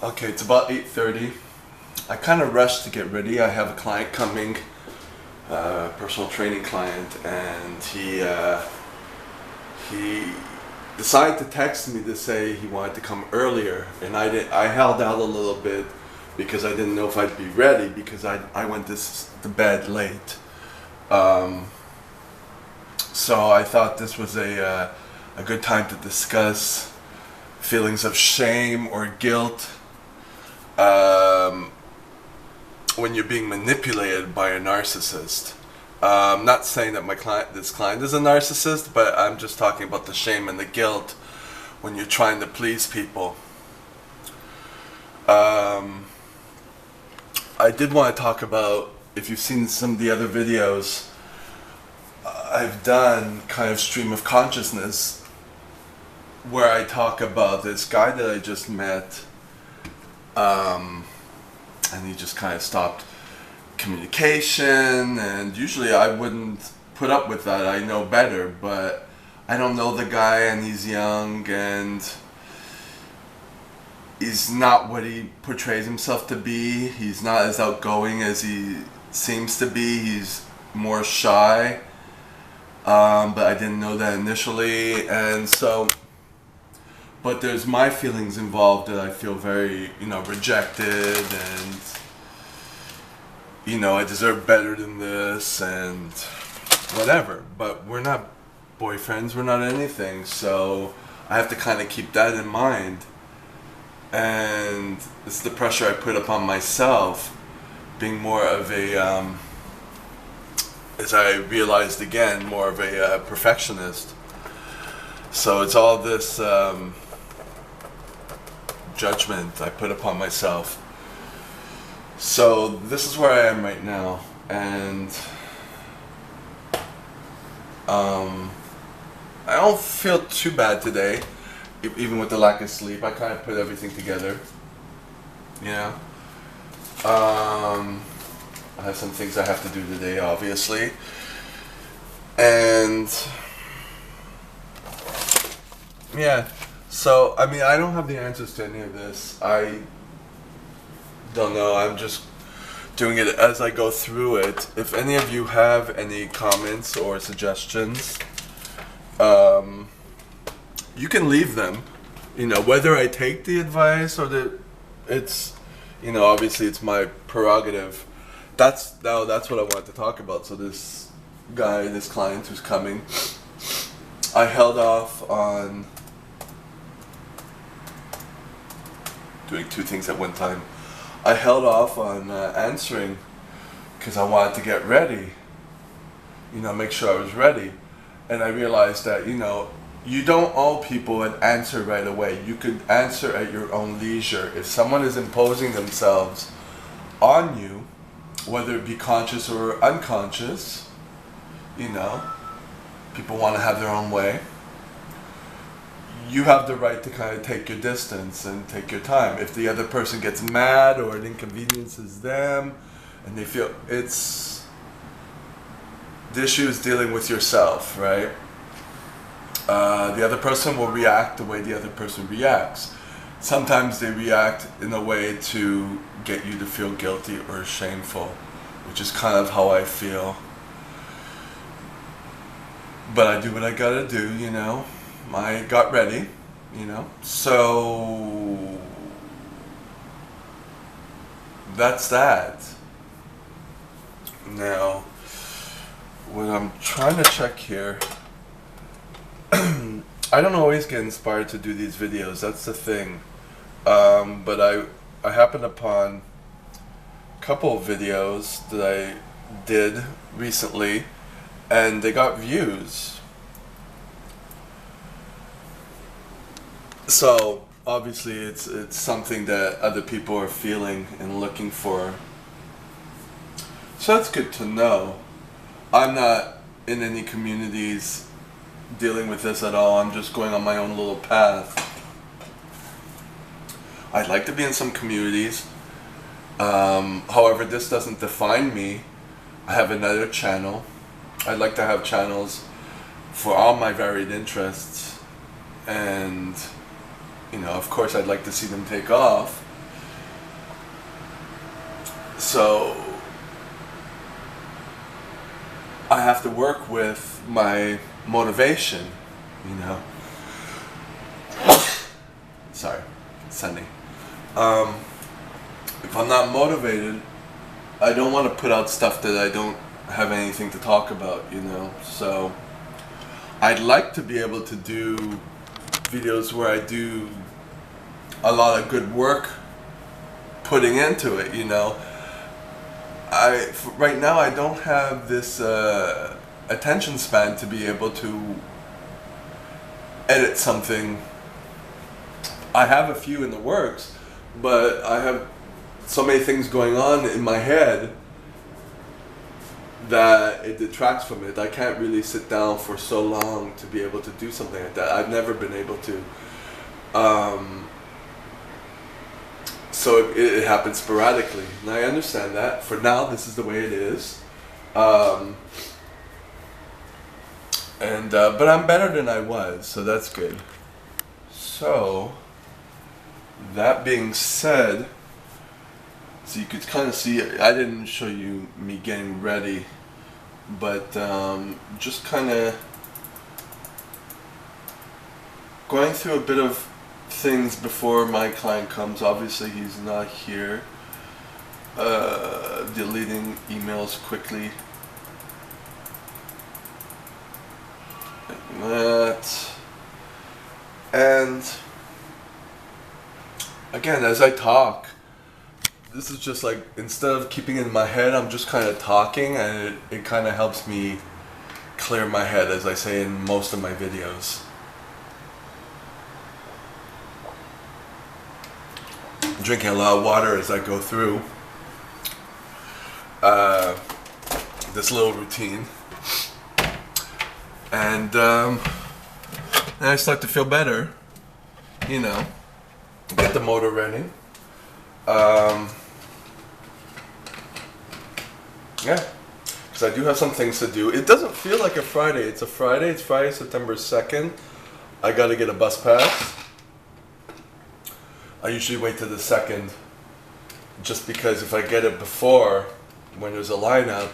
Okay, it's about 8:30. I kind of rushed to get ready. I have a client coming, personal training client, and he decided to text me to say he wanted to come earlier, and I held out a little bit because I didn't know if I'd be ready because I went to bed late. So I thought this was a good time to discuss feelings of shame or guilt when you're being manipulated by a narcissist. I'm not saying that this client is a narcissist, but I'm just talking about the shame and the guilt when you're trying to please people. I did want to talk about, if you've seen some of the other videos I've done, kind of stream of consciousness, where I talk about this guy that I just met, and he just kind of stopped communication, and usually I wouldn't put up with that. I know better, but I don't know the guy, and he's young, and he's not what he portrays himself to be. He's not as outgoing as he seems to be. He's more shy, but I didn't know that initially, and so, but there's my feelings involved that I feel very, rejected, and I deserve better than this, and whatever. But we're not boyfriends, we're not anything, so I have to kind of keep that in mind. And it's the pressure I put upon myself, being more of a, as I realized again, more of a perfectionist. So it's all this judgment I put upon myself. So this is where I am right now, and I don't feel too bad today, even with the lack of sleep. I kind of put everything together, I have some things I have to do today, obviously, and yeah. So I don't have the answers to any of this. I don't know. I'm just doing it as I go through it. If any of you have any comments or suggestions, you can leave them. Whether I take the advice or it's, obviously it's my prerogative. That's what I wanted to talk about. So this client who's coming, I held off on doing two things at one time. I held off on answering because I wanted to get ready, make sure I was ready. And I realized that, you don't owe people an answer right away. You could answer at your own leisure. If someone is imposing themselves on you, whether it be conscious or unconscious, people want to have their own way. You have the right to kind of take your distance and take your time. If the other person gets mad or it inconveniences them and they feel the issue is dealing with yourself, right? The other person will react the way the other person reacts. Sometimes they react in a way to get you to feel guilty or shameful, which is kind of how I feel. But I do what I gotta do, I got ready, so that's that. Now, what I'm trying to check here, I don't always get inspired to do these videos, that's the thing, but I happened upon a couple of videos that I did recently, and they got views. So obviously it's something that other people are feeling and looking for. So that's good to know. I'm not in any communities dealing with this at all. I'm just going on my own little path. I'd like to be in some communities. However, this doesn't define me. I have another channel. I'd like to have channels for all my varied interests, and of course I'd like to see them take off, So I have to work with my motivation, you know. Sorry, it's sunny. If I'm not motivated, I don't want to put out stuff that I don't have anything to talk about, you know. So I'd like to be able to do videos where I do a lot of good work putting into it, you know. Right now I don't have this attention span to be able to edit something. I have a few in the works, but I have so many things going on in my head that it detracts from it. I can't really sit down for so long to be able to do something like that. I've never been able to. So it happens sporadically, and I understand that. For now, this is the way it is. But I'm better than I was, so that's good. So, that being said, so you could kind of see, I didn't show you me getting ready, but just kind of going through a bit of things before my client comes. Obviously he's not here. Deleting emails quickly. Like that. And again, as I talk, this is just like, instead of keeping it in my head, I'm just kind of talking, and it kind of helps me clear my head, as I say in most of my videos. I'm drinking a lot of water as I go through this little routine, and then I start to feel better, you know, get the motor running. Yeah, because I do have some things to do. It doesn't feel like a Friday. It's a Friday. It's Friday, September 2nd. I got to get a bus pass. I usually wait to the 2nd, just because if I get it before, when there's a lineup,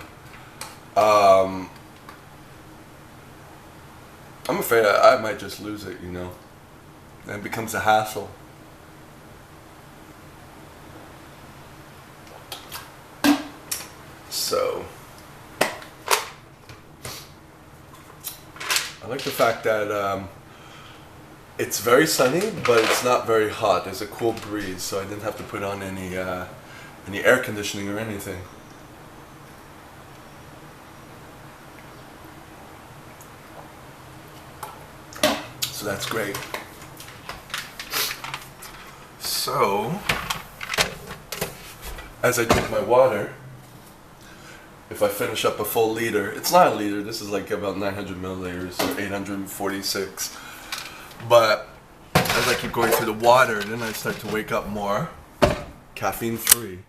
I'm afraid I might just lose it, you know. And it becomes a hassle. So, I like the fact that it's very sunny, but it's not very hot. There's a cool breeze, so I didn't have to put on any air conditioning or anything. So that's great. So, as I drink my water, if I finish up a full liter, it's not a liter, this is like about 900 milliliters, or 846. But as I keep going through the water, then I start to wake up more. Caffeine free.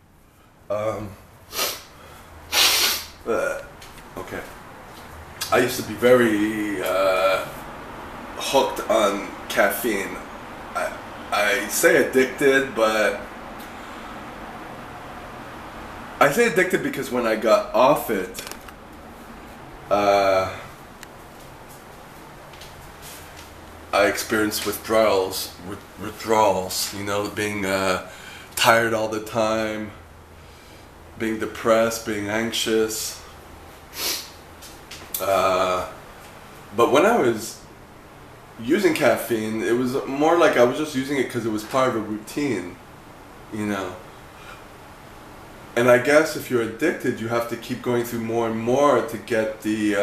Okay. I used to be very hooked on caffeine. I say addicted, but I say addicted because when I got off it, I experienced withdrawals, you know, being tired all the time, being depressed, being anxious. But when I was using caffeine, it was more like I was just using it because it was part of a routine, you know. And I guess if you're addicted, you have to keep going through more and more to get the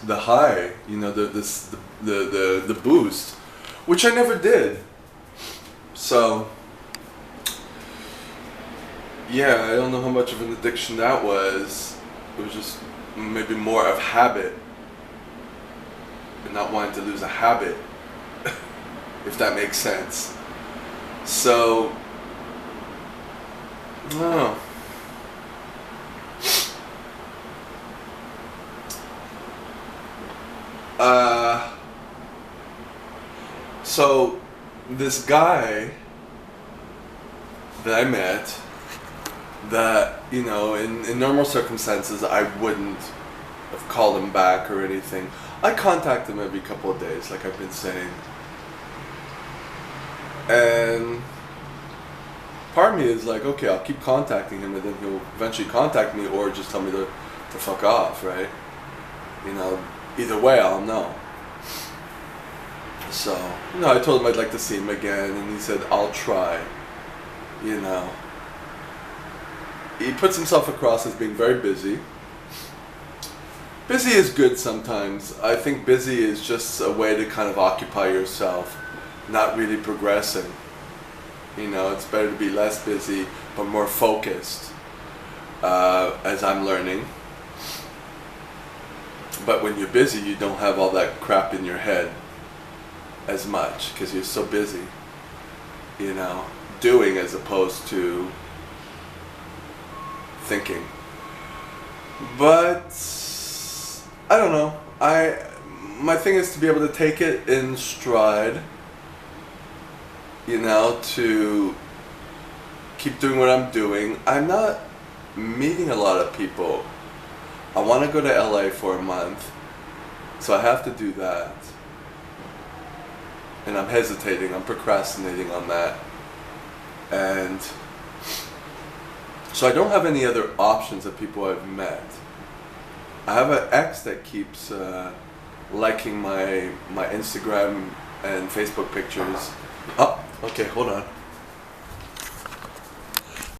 high, you know, the boost, which I never did. So yeah, I don't know how much of an addiction that was. It was just maybe more of habit, and not wanting to lose a habit, if that makes sense. So, I don't know. So this guy that I met, that, you know, in normal circumstances I wouldn't have called him back or anything. I contact him every couple of days, like I've been saying. And part of me is like, okay, I'll keep contacting him and then he'll eventually contact me or just tell me to fuck off, right? You know, either way I'll know. So, you know, I told him I'd like to see him again and he said, I'll try, you know. He puts himself across as being very busy. Busy is good sometimes. I think busy is just a way to kind of occupy yourself, not really progressing. You know, it's better to be less busy, but more focused, as I'm learning. But when you're busy, you don't have all that crap in your head as much, because you're so busy, you know, doing as opposed to thinking. But I don't know. My thing is to be able to take it in stride, you know, to keep doing what I'm doing. I'm not meeting a lot of people. I want to go to LA for a month, so I have to do that. And I'm hesitating, I'm procrastinating on that. And so I don't have any other options of people I've met. I have an ex that keeps liking my Instagram and Facebook pictures. Oh, okay, hold on.